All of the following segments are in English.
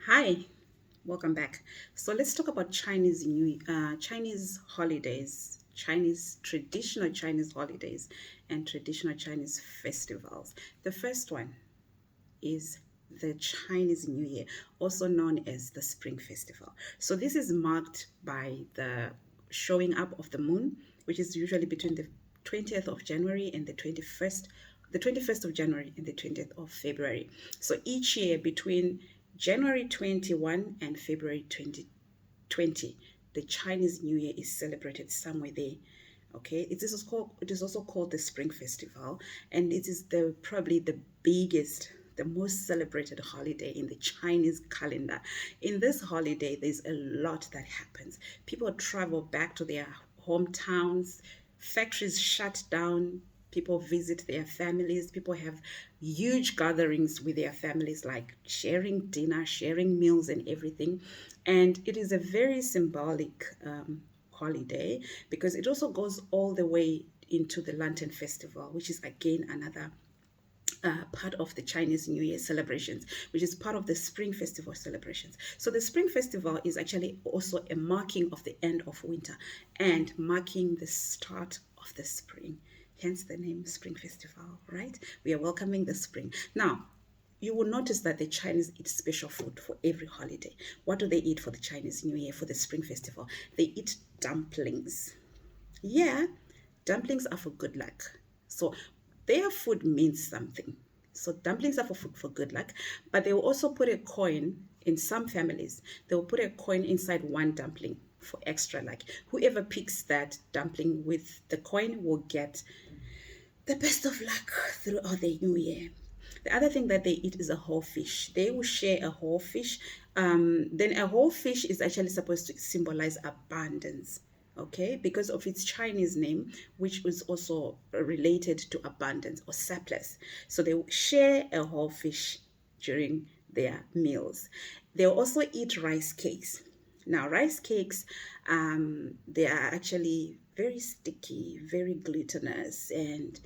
Hi, welcome back. So let's talk about Chinese holidays, Chinese traditional Chinese holidays, and traditional Chinese festivals. The first one is the Chinese New Year, also known as the Spring Festival. So this is marked by the showing up of the moon, which is usually between the 20th of January and the 21st of January and the 20th of February. So each year between January 21 and February 2020, the Chinese New Year is celebrated somewhere there. Okay, it is also called the Spring Festival, and it is the probably the biggest, the most celebrated holiday in the Chinese calendar. In this holiday, there's a lot that happens. People travel back to their hometowns, factories shut down, people visit their families, people have huge gatherings with their families, like sharing dinner, sharing meals, and everything. And it is a very symbolic holiday because it also goes all the way into the Lantern Festival, which is again another part of the Chinese New Year celebrations, which is part of the Spring Festival celebrations. So the Spring Festival is actually also a marking of the end of winter and marking the start of the spring. Hence the name Spring Festival, right? We are welcoming the spring. Now, you will notice that the Chinese eat special food for every holiday. What do they eat for the Chinese New Year, for the Spring Festival? They eat dumplings. Yeah, dumplings are for good luck. So their food means something. So dumplings are for good luck, but they will also put a coin in some families. They will put a coin inside one dumpling for extra luck. Whoever picks that dumpling with the coin will get the best of luck throughout the new year. The other thing that they eat is a whole fish. They will share a whole fish. Then a whole fish is actually supposed to symbolize abundance, okay, because of its Chinese name, which is also related to abundance or surplus. So they will share a whole fish during their meals. They'll also eat rice cakes. Now, rice cakes, they are actually very sticky, very glutinous, and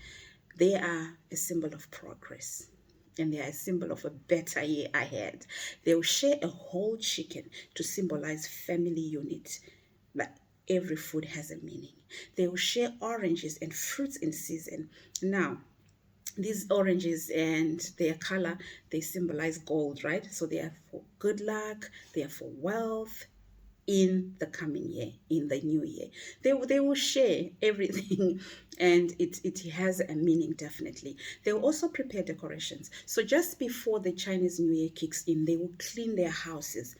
they are a symbol of progress. And they are a symbol of a better year ahead. They will share a whole chicken to symbolize family unity. But every food has a meaning. They will share oranges and fruits in season. Now, these oranges and their color, they symbolize gold, right? So they are for good luck, they are for wealth in the coming year, in the new year. They will share everything and it has a meaning, definitely. They will also prepare decorations. So just before the Chinese New Year kicks in, they will clean their houses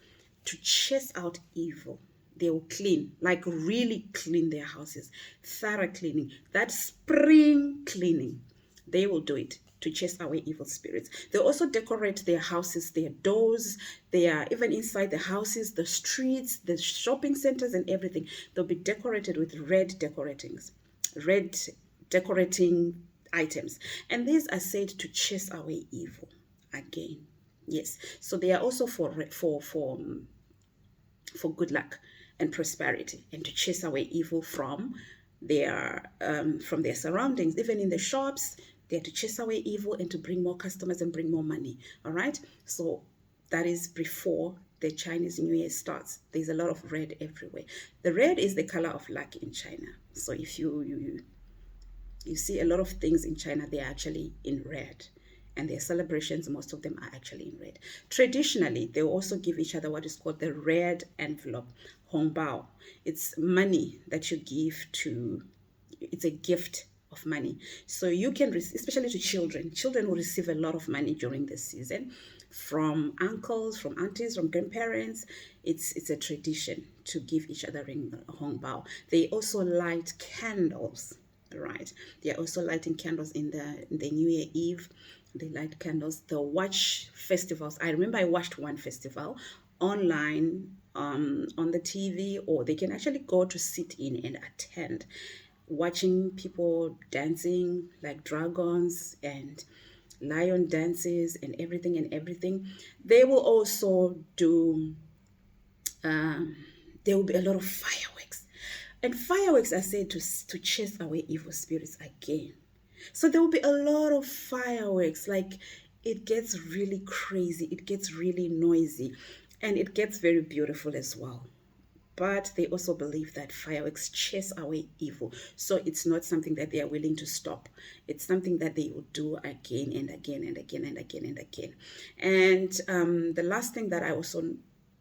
to chase out evil. They will clean, like really clean their houses, thorough cleaning, that spring cleaning. They will do it to chase away evil spirits. They also decorate their houses, their doors, they are even inside the houses, the streets, the shopping centers, and everything. They'll be decorated with red decorating items. And these are said to chase away evil again. Yes. So they are also for good luck and prosperity and to chase away evil from their surroundings, even in the shops. They're to chase away evil and to bring more customers and bring more money. All right. So that is before the Chinese New Year starts. There's a lot of red everywhere. The red is the color of luck in China. So if you see a lot of things in China, they are actually in red. And their celebrations, most of them are actually in red. Traditionally, they will also give each other what is called the red envelope, hongbao. It's money that you give to, it's a gift of money. So you can, especially to children, children will receive a lot of money during this season from uncles, from aunties, from grandparents. It's a tradition to give each other hongbao. They also light candles, right? They are also lighting candles in the New Year Eve. They light candles. They'll watch festivals. I remember I watched one festival online on the TV, or they can actually go to sit in and attend, watching people dancing like dragons and lion dances and everything and everything. They will also do there will be a lot of fireworks. And fireworks are said to chase away evil spirits again. So there will be a lot of fireworks. Like, it gets really crazy, it gets really noisy. And it gets very beautiful as well. But they also believe that fireworks chase away evil. So it's not something that they are willing to stop. It's something that they will do again and again and again and again and again. And the last thing that I also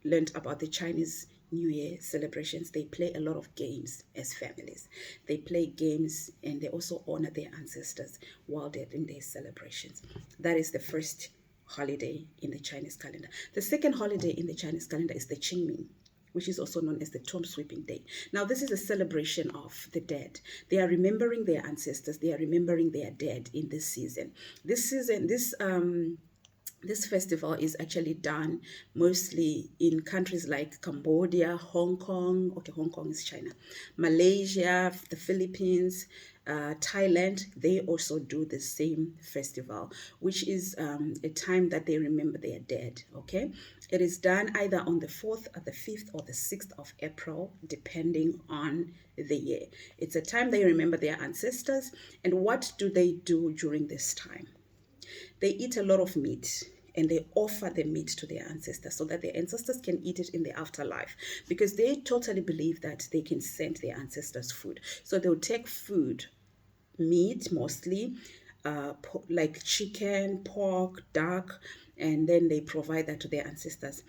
learned about the Chinese New Year celebrations, they play a lot of games as families. They play games and they also honor their ancestors while they're in their celebrations. That is the first holiday in the Chinese calendar. The second holiday in the Chinese calendar is the Qingming, which is also known as the Tomb Sweeping Day. Now, this is a celebration of the dead. They are remembering their ancestors. They are remembering their dead in this season. This festival is actually done mostly in countries like Cambodia, Hong Kong. Okay, Hong Kong is China. Malaysia, the Philippines, Thailand. They also do the same festival, which is a time that they remember their dead. Okay, it is done either on the 4th, or the 5th, or the 6th of April, depending on the year. It's a time they remember their ancestors. And what do they do during this time? They eat a lot of meat and they offer the meat to their ancestors so that their ancestors can eat it in the afterlife, because they totally believe that they can send their ancestors food. So they'll take food, meat mostly, like chicken, pork, duck, and then they provide that to their ancestors.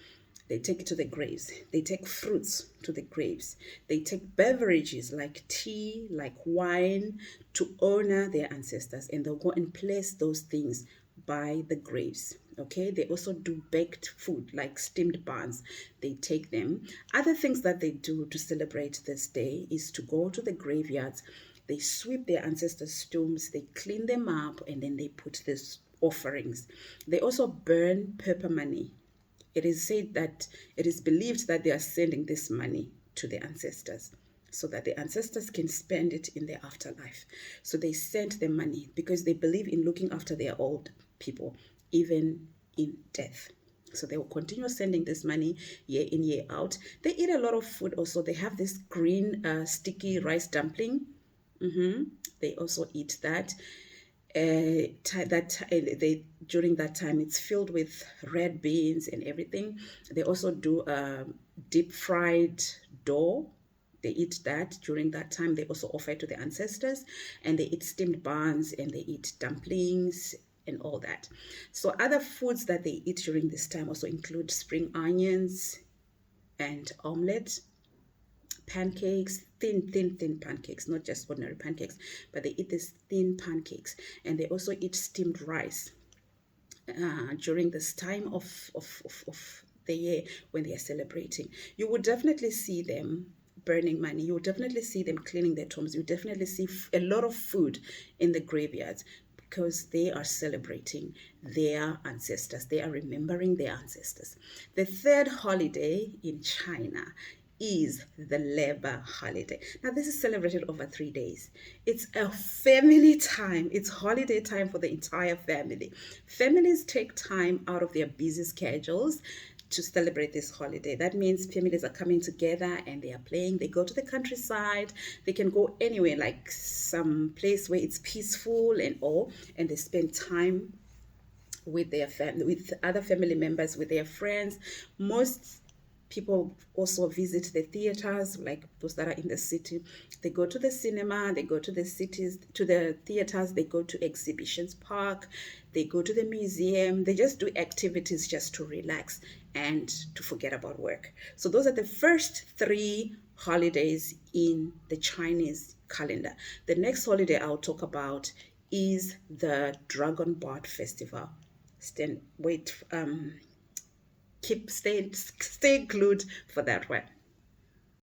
They take it to the graves. They take fruits to the graves. They take beverages like tea, like wine, to honor their ancestors, and they'll go and place those things by the graves. Okay, they also do baked food like steamed buns. They take them. Other things that they do to celebrate this day is to go to the graveyards. They sweep their ancestors' tombs, they clean them up, and then they put these offerings. They also burn paper money. It is said that it is believed that they are sending this money to the ancestors so that the ancestors can spend it in their afterlife. So they send the money because they believe in looking after their old people, even in death. So they will continue sending this money year in, year out. They eat a lot of food also. They have this green sticky rice dumpling. They also eat that. They during that time it's filled with red beans and everything. They also do deep fried dough. They eat that during that time. They also offer it to the ancestors, and they eat steamed buns and they eat dumplings and all that. So other foods that they eat during this time also include spring onions and omelette, pancakes, thin pancakes, not just ordinary pancakes, but they eat these thin pancakes. And they also eat steamed rice during this time of the year when they are celebrating. You would definitely see them burning money. You would definitely see them cleaning their tombs. You definitely see a lot of food in the graveyards, because they are celebrating their ancestors. They are remembering their ancestors. The third holiday in China is the Labor holiday. Now, this is celebrated over 3 days. It's a family time. It's holiday time for the entire family. Families take time out of their busy schedules to celebrate this holiday. That means families are coming together and they are playing. They go to the countryside. They can go anywhere, like some place where it's peaceful and all, and they spend time with their family, with other family members, with their friends. Most people also visit the theaters, like those that are in the city. They go to the cinema, they go to the cities, to the theaters, they go to exhibitions park, they go to the museum. They just do activities just to relax and to forget about work. So those are the first 3 holidays in the Chinese calendar. The next holiday I'll talk about is the Dragon Boat Festival. Stay glued for that one.